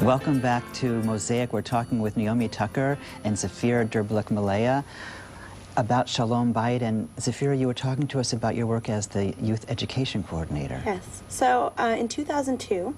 Welcome back to Mosaic. We're talking with Naomi Tucker and Zafir Derblick-Malaya about Shalom Bayit. And Zafir, you were talking to us about your work as the Youth Education Coordinator. Yes. So in 2002,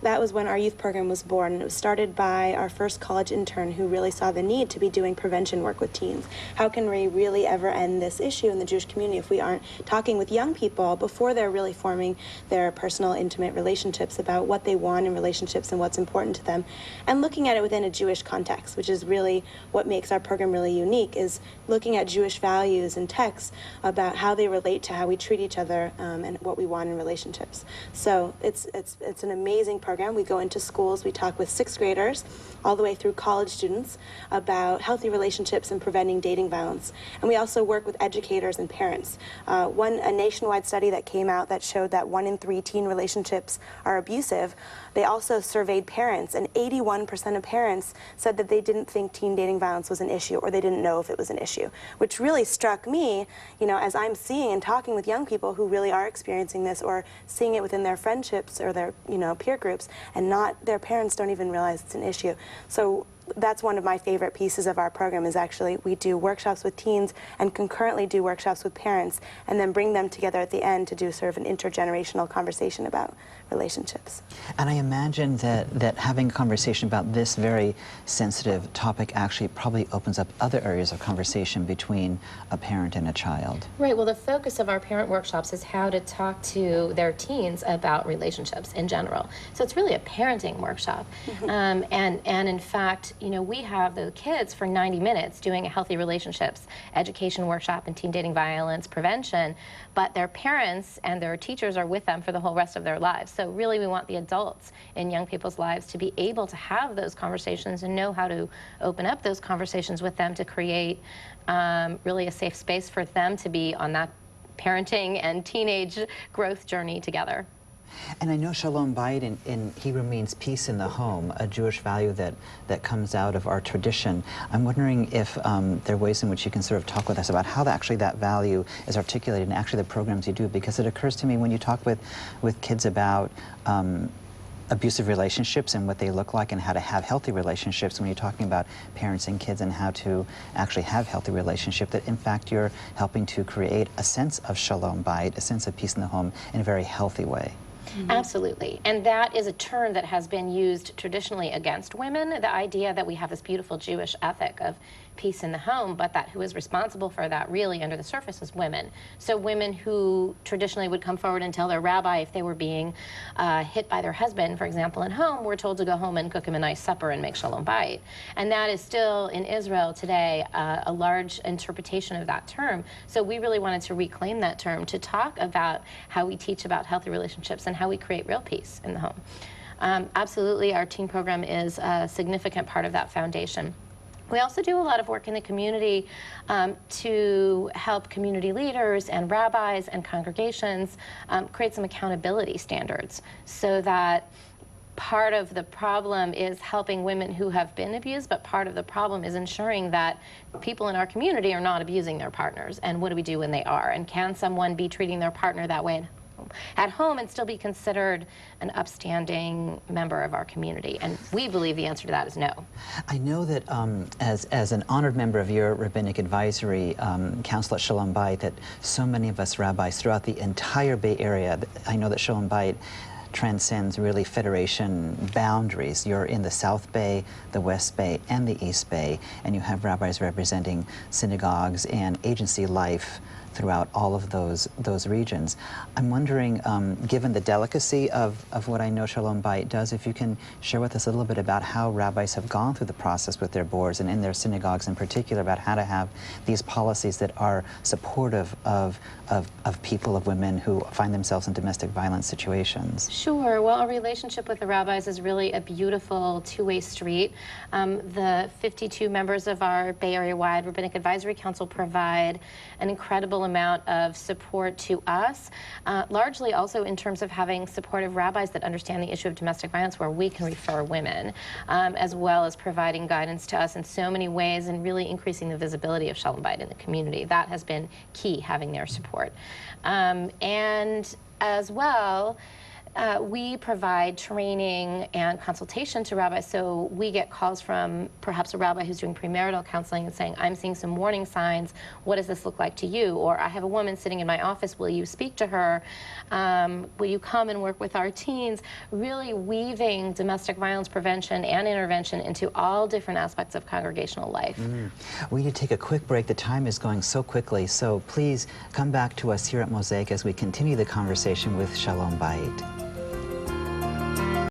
that was when our youth program was born, and it was started by our first college intern who really saw the need to be doing prevention work with teens. How can we really ever end this issue in the Jewish community if we aren't talking with young people before they're really forming their personal, intimate relationships about what they want in relationships and what's important to them, and looking at it within a Jewish context, which is really what makes our program really unique, is looking at Jewish values and texts about how they relate to how we treat each other and what we want in relationships. So it's an amazing program. We go into schools, we talk with 6th graders all the way through college students about healthy relationships and preventing dating violence. And we also work with educators and parents. A nationwide study that came out that showed that 1 in 3 teen relationships are abusive. They also surveyed parents, and 81% of parents said that they didn't think teen dating violence was an issue, or they didn't know if it was an issue, which really struck me, as I'm seeing and talking with young people who really are experiencing this or seeing it within their friendships or their, peer groups, and their parents don't even realize it's an issue. So that's one of my favorite pieces of our program, is actually we do workshops with teens and concurrently do workshops with parents, and then bring them together at the end to do sort of an intergenerational conversation about relationships. And I imagine that having a conversation about this very sensitive topic actually probably opens up other areas of conversation between a parent and a child. Right. Well, the focus of our parent workshops is how to talk to their teens about relationships in general. So it's really a parenting workshop. And in fact, we have the kids for 90 minutes doing a healthy relationships education workshop and teen dating violence prevention, but their parents and their teachers are with them for the whole rest of their lives. So really we want the adults in young people's lives to be able to have those conversations and know how to open up those conversations with them to create really a safe space for them to be on that parenting and teenage growth journey together. And I know Shalom Bayit in Hebrew means peace in the home, a Jewish value that comes out of our tradition. I'm wondering if there are ways in which you can sort of talk with us about how that value is articulated in actually the programs you do, because it occurs to me when you talk with kids about abusive relationships and what they look like and how to have healthy relationships, when you're talking about parents and kids and how to actually have healthy relationship, that in fact you're helping to create a sense of Shalom Bayit, a sense of peace in the home in a very healthy way. Absolutely. And that is a term that has been used traditionally against women, the idea that we have this beautiful Jewish ethic of peace in the home, but that who is responsible for that really under the surface is women. So women who traditionally would come forward and tell their rabbi if they were being hit by their husband, for example, at home, were told to go home and cook him a nice supper and make Shalom Bayit. And that is still in Israel today a large interpretation of that term. So we really wanted to reclaim that term to talk about how we teach about healthy relationships and how we create real peace in the home. Absolutely, our teen program is a significant part of that foundation. We also do a lot of work in the community to help community leaders and rabbis and congregations create some accountability standards, so that part of the problem is helping women who have been abused, but part of the problem is ensuring that people in our community are not abusing their partners. And what do we do when they are? And can someone be treating their partner that way at home and still be considered an upstanding member of our community? And we believe the answer to that is no. I know that as an honored member of your rabbinic advisory council at Shalom Bayit, that so many of us rabbis throughout the entire Bay Area, I know that Shalom Bayit transcends really federation boundaries. You're in the South Bay, the West Bay, and the East Bay, and you have rabbis representing synagogues and agency life throughout all of those regions. I'm wondering, given the delicacy of what I know Shalom Bayit does, if you can share with us a little bit about how rabbis have gone through the process with their boards and in their synagogues in particular, about how to have these policies that are supportive of people, of women who find themselves in domestic violence situations. Sure. Well, our relationship with the rabbis is really a beautiful two-way street. The 52 members of our Bay Area-wide Rabbinic Advisory Council provide an incredible amount of support to us, largely also in terms of having supportive rabbis that understand the issue of domestic violence, where we can refer women, as well as providing guidance to us in so many ways and really increasing the visibility of Shalom Bayit in the community. That has been key, having their support. And as well, We provide training and consultation to rabbis, so we get calls from perhaps a rabbi who's doing premarital counseling and saying, I'm seeing some warning signs, what does this look like to you? Or I have a woman sitting in my office, will you speak to her? Will you come and work with our teens? Really weaving domestic violence prevention and intervention into all different aspects of congregational life. We need to take a quick break. The time is going so quickly, so please come back to us here at Mosaic as we continue the conversation with Shalom Bayit.